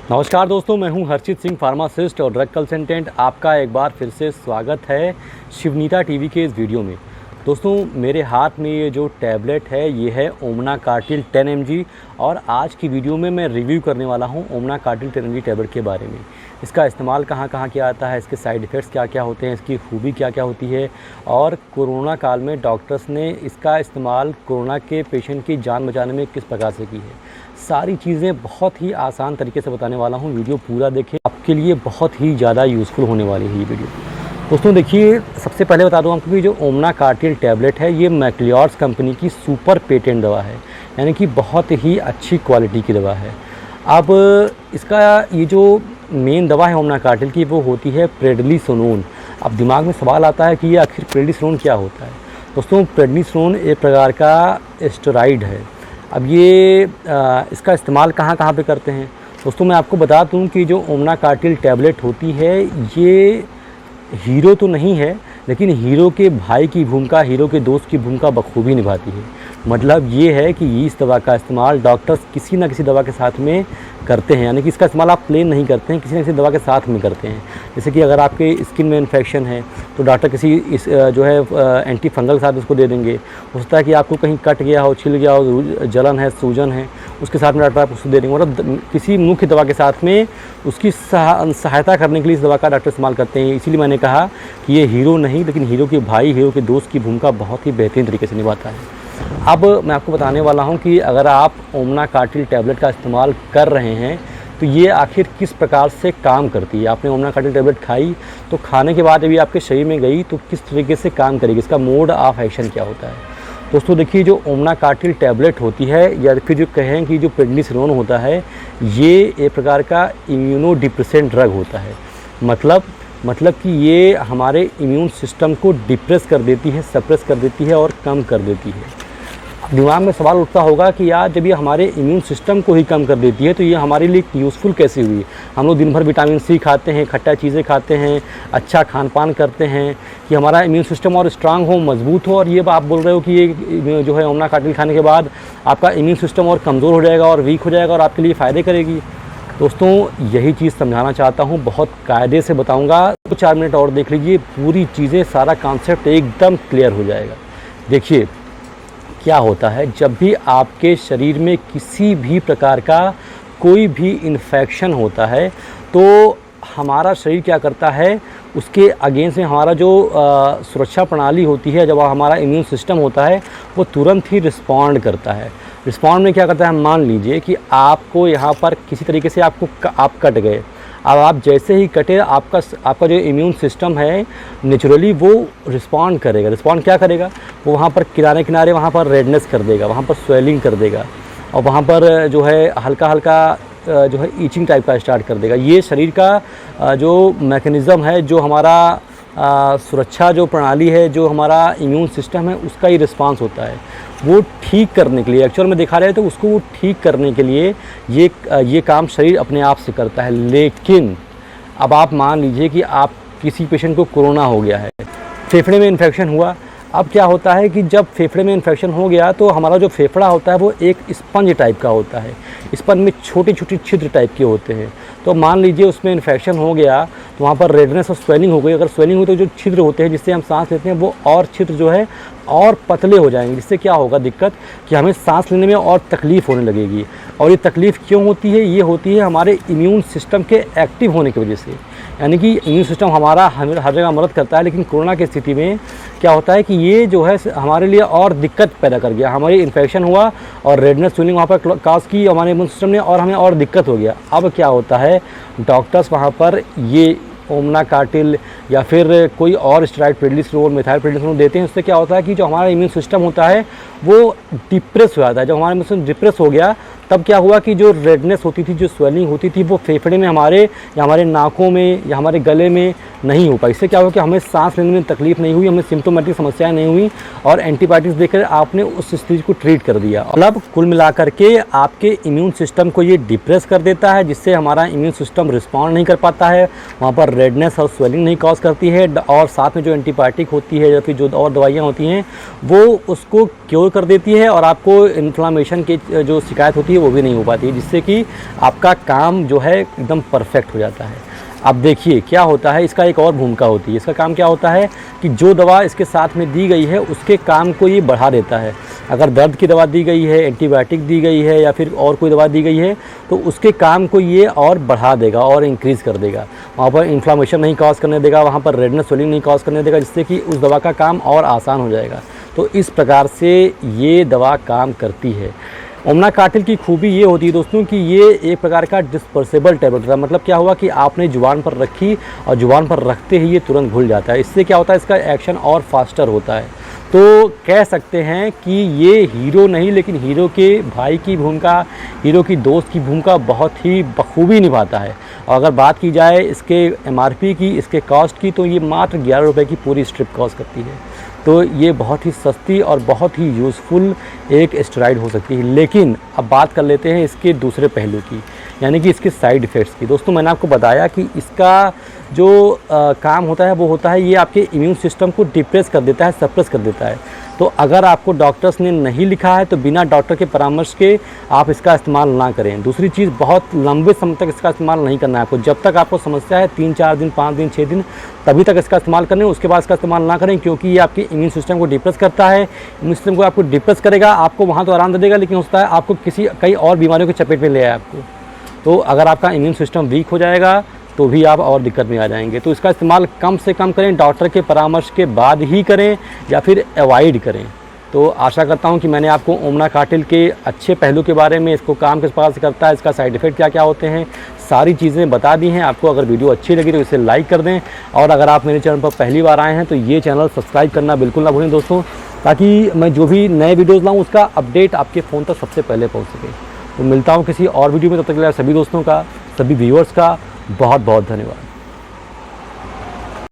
नमस्कार दोस्तों, मैं हूं हर्षित सिंह, फार्मासिस्ट और ड्रग कंसल्टेंट। आपका एक बार फिर से स्वागत है शिवनीता टीवी के इस वीडियो में। दोस्तों, मेरे हाथ में ये जो टैबलेट है ये है ओमना कार्टिल 10 mg और आज की वीडियो में मैं रिव्यू करने वाला हूं ओमना कार्टिल 10 mg टैबलेट के बारे में। इसका इस्तेमाल कहाँ कहाँ किया जाता है, इसके साइड इफ़ेक्ट्स क्या क्या होते हैं, इसकी खूबी क्या क्या होती है और कोरोना काल में डॉक्टर्स ने इसका इस्तेमाल कोरोना के पेशेंट की जान बचाने में किस प्रकार से की है। सारी चीज़ें बहुत ही आसान तरीके से बताने वाला हूँ। वीडियो पूरा देखें, आपके लिए बहुत ही ज़्यादा यूज़फुल होने वाली है ये वीडियो। दोस्तों देखिए, सबसे पहले बता दूँ आपको कि जो ओमना कार्टिल टैबलेट है ये मैक्लिओर्स कंपनी की सुपर पेटेंट दवा है, यानी कि बहुत ही अच्छी क्वालिटी की दवा है। अब इसका ये जो मेन दवा है ओमना कार्टिल की वो होती है प्रेडनिसोलोन। अब दिमाग में सवाल आता है कि ये आखिर प्रेडनिसोलोन क्या होता है। दोस्तों, प्रेडनिसोलोन एक प्रकार का स्टेरॉइड है। अब ये इसका इस्तेमाल कहाँ कहाँ पे करते हैं। दोस्तों, मैं आपको बता दूं कि जो ओमना कार्टिल टैबलेट होती है ये हीरो तो नहीं है, लेकिन हीरो के भाई की भूमिका, हीरो के दोस्त की भूमिका बखूबी निभाती है। मतलब ये है कि इस दवा का इस्तेमाल डॉक्टर्स किसी न किसी दवा के साथ में करते हैं, यानी कि इसका इस्तेमाल आप प्लेन नहीं करते हैं, किसी न किसी दवा के साथ में करते हैं। जैसे कि अगर आपके स्किन में इन्फेक्शन है तो डॉक्टर किसी जो है एंटी फंगल के साथ उसको दे देंगे। हो सकता है कि आपको कहीं कट गया हो, छिल गया हो, जलन है, सूजन है, उसके साथ में डॉक्टर आप उसको दे देंगे। मतलब किसी मुख्य दवा के साथ में उसकी सहायता करने के लिए इस दवा का डॉक्टर इस्तेमाल करते हैं। इसीलिए मैंने कहा कि ये हीरो नहीं, लेकिन हीरो के भाई, हीरो के दोस्त की भूमिका बहुत ही बेहतरीन तरीके से निभाता है। अब मैं आपको बताने वाला हूं कि अगर आप ओमना कार्टिल टैबलेट का इस्तेमाल कर रहे हैं तो ये आखिर किस प्रकार से काम करती है। आपने ओमना कार्टिल टैबलेट खाई तो खाने के बाद अभी आपके शरीर में गई तो किस तरीके से काम करेगी, इसका मोड ऑफ एक्शन क्या होता है। दोस्तों देखिए, जो ओमना कार्टिल टैबलेट होती है या फिर जो कहें कि जो प्रेडनिसोलोन होता है, ये एक प्रकार का इम्यूनो डिप्रेसेंट ड्रग होता है। मतलब कि ये हमारे इम्यून सिस्टम को डिप्रेस कर देती है, सप्रेस कर देती है और कम कर देती है। दिमाग में सवाल उठता होगा कि यार, जब ये हमारे इम्यून सिस्टम को ही कम कर देती है तो ये हमारे लिए यूज़फुल कैसे हुई। हम लोग दिन भर विटामिन सी खाते हैं, खट्टा चीज़ें खाते हैं, अच्छा खान पान करते हैं कि हमारा इम्यून सिस्टम और स्ट्रांग हो, मजबूत हो, और ये आप बोल रहे हो कि ये जो है ओमना कार्टिल खाने के बाद आपका इम्यून सिस्टम और कमज़ोर हो जाएगा और वीक हो जाएगा और आपके लिए फ़ायदे करेगी। दोस्तों, यही चीज़ समझाना चाहता हूँ, बहुत कायदे से बताऊँगा। 4 मिनट और देख लीजिए, पूरी चीज़ें, सारा कॉन्सेप्ट एकदम क्लियर हो जाएगा। देखिए क्या होता है, जब भी आपके शरीर में किसी भी प्रकार का कोई भी इन्फेक्शन होता है तो हमारा शरीर क्या करता है, उसके अगेंस्ट में हमारा जो सुरक्षा प्रणाली होती है, जब हमारा इम्यून सिस्टम होता है वो तुरंत ही रिस्पॉन्ड करता है। रिस्पॉन्ड में क्या करता है, मान लीजिए कि आपको यहाँ पर किसी तरीके से आप कट गए। अब आप जैसे ही कटे, आपका जो इम्यून सिस्टम है नेचुरली वो रिस्पॉन्ड करेगा। रिस्पॉन्ड क्या करेगा, वो वहाँ पर किनारे वहाँ पर रेडनेस कर देगा, वहाँ पर स्वेलिंग कर देगा और वहाँ पर जो है हल्का हल्का जो है ईचिंग टाइप का स्टार्ट कर देगा। ये शरीर का जो मैकेनिज़्म है, जो हमारा सुरक्षा जो प्रणाली है, जो हमारा इम्यून सिस्टम है, उसका ही रिस्पांस होता है। वो ठीक करने के लिए, एक्चुअल में देखा रहे तो उसको वो ठीक करने के लिए ये काम शरीर अपने आप से करता है। लेकिन अब आप मान लीजिए कि आप किसी पेशेंट को कोरोना हो गया है, फेफड़े में इन्फेक्शन हुआ। अब क्या होता है कि जब फेफड़े में इन्फेक्शन हो गया तो हमारा जो फेफड़ा होता है वो एक स्पंज टाइप का होता है। स्पंज में छोटे छोटे छिद्र टाइप के होते हैं। तो मान लीजिए उसमें इन्फेक्शन हो गया तो वहाँ पर रेडनेस और स्वेलिंग हो गई। अगर स्वेलिंग हुई तो जो छिद्र होते हैं जिससे हम सांस लेते हैं वो और छिद्र जो है और पतले हो जाएंगे, जिससे क्या होगा दिक्कत कि हमें सांस लेने में और तकलीफ़ होने लगेगी। और ये तकलीफ़ क्यों होती है, ये होती है हमारे इम्यून सिस्टम के एक्टिव होने की वजह से। यानी कि इम्यून सिस्टम हमारा हर जगह मदद करता है, लेकिन कोरोना की स्थिति में क्या होता है कि ये जो है हमारे लिए और दिक्कत पैदा कर गया। हमारी इन्फेक्शन हुआ और रेडनेस स्वेलिंग वहाँ पर काज की हमारे इम्यून सिस्टम ने और हमें और दिक्कत हो गया। अब क्या होता है, डॉक्टर्स वहाँ पर ये ओमना कार्टिल या फिर कोई और स्टेरॉइड, प्रेडनिसोलोन, मिथाइल प्रेडनिसोलोन देते हैं। उससे क्या होता है कि जो हमारा इम्यून सिस्टम होता है वो डिप्रेस हो जाता है। जब हमारा इम्यून सिस्टम डिप्रेस हो गया तब क्या हुआ कि जो रेडनेस होती थी, जो स्वेलिंग होती थी, वो फेफड़े में हमारे या हमारे नाकों में या हमारे गले में नहीं हो पाई। इससे क्या हुआ कि हमें सांस लेने में तकलीफ नहीं हुई, हमें सिम्टोमेटिक समस्याएं नहीं हुई और एंटीबायोटिक्स देकर आपने उस स्थिति को ट्रीट कर दिया। मतलब कुल मिलाकर के आपके इम्यून सिस्टम को ये डिप्रेस कर देता है, जिससे हमारा इम्यून सिस्टम रिस्पॉन्ड नहीं कर पाता है, वहाँ पर रेडनेस और स्वेलिंग नहीं कॉज करती है और साथ में जो एंटीबायोटिक होती है या फिर जो और दवाइयाँ होती हैं वो उसको क्योर कर देती है और आपको इन्फ्लामेशन की जो शिकायत होती है है वो भी नहीं हो पाती है, जिससे कि आपका काम जो है एकदम परफेक्ट हो जाता है। अब देखिए क्या होता है, इसका एक और भूमिका होती है। इसका काम क्या होता है कि जो दवा इसके साथ में दी गई है उसके काम को ये बढ़ा देता है। अगर दर्द की दवा दी गई है, एंटीबायोटिक दी गई है या फिर और कोई दवा दी गई है तो उसके काम को ये और बढ़ा देगा और इंक्रीज़ कर देगा। वहाँ पर इन्फ्लामेशन नहीं कॉज करने देगा, वहाँ पर रेडनेस स्वेलिंग नहीं कॉज करने देगा, जिससे कि उस दवा का काम और आसान हो जाएगा। तो इस प्रकार से ये दवा काम करती है। ओमना कार्टिल की खूबी ये होती है दोस्तों कि ये एक प्रकार का डिस्पर्सिबल टैबलेट होता है। मतलब क्या हुआ कि आपने जुबान पर रखी और जुबान पर रखते ही ये तुरंत घुल जाता है। इससे क्या होता है, इसका एक्शन और फास्टर होता है। तो कह सकते हैं कि ये हीरो नहीं लेकिन हीरो के भाई की भूमिका, हीरो की दोस्त की भूमिका बहुत ही बखूबी निभाता है। और अगर बात की जाए इसके MRP की, इसके कॉस्ट की, तो ये मात्र 11 रुपये की पूरी स्ट्रिप कॉस्ट करती है। तो ये बहुत ही सस्ती और बहुत ही यूज़फुल एक स्टेरॉइड हो सकती है। लेकिन अब बात कर लेते हैं इसके दूसरे पहलू की, यानी कि इसके साइड इफ़ेक्ट्स की। दोस्तों मैंने आपको बताया कि इसका जो काम होता है वो होता है ये आपके इम्यून सिस्टम को डिप्रेस कर देता है, सप्रेस कर देता है। तो अगर आपको डॉक्टर्स ने नहीं लिखा है तो बिना डॉक्टर के परामर्श के आप इसका इस्तेमाल ना करें। दूसरी चीज़, बहुत लंबे समय तक इसका इस्तेमाल नहीं करना है आपको। जब तक आपको समस्या है 3-4 दिन, 5 दिन, 6 दिन, तभी तक इसका इस्तेमाल करें। उसके बाद इसका इस्तेमाल ना करें, क्योंकि ये आपके इम्यून सिस्टम को डिप्रेस करता है। इम्यून सिस्टम को आपको डिप्रेस करेगा, आपको वहाँ तो आराम दे देगा लेकिन होता है आपको कई और बीमारियों की चपेट में ले आए आपको। तो अगर आपका इम्यून सिस्टम वीक हो जाएगा तो भी आप और दिक्कत में आ जाएंगे। तो इसका इस्तेमाल कम से कम करें, डॉक्टर के परामर्श के बाद ही करें या फिर अवॉइड करें। तो आशा करता हूं कि मैंने आपको ओमना कार्टिल के अच्छे पहलू के बारे में, इसको काम किस प्रकार से करता है, इसका साइड इफ़ेक्ट क्या क्या होते हैं, सारी चीज़ें बता दी हैं आपको। अगर वीडियो अच्छी लगी तो इसे लाइक कर दें, और अगर आप मेरे चैनल पर पहली बार आए हैं तो ये चैनल सब्सक्राइब करना बिल्कुल ना भूलें दोस्तों, ताकि मैं जो भी नए वीडियोज़ लाऊँ उसका अपडेट आपके फ़ोन तक सबसे पहले पहुँच सके। तो मिलता हूँ किसी और वीडियो में, तब तक के लिए सभी दोस्तों का, सभी व्यूअर्स का बहुत बहुत धन्यवाद।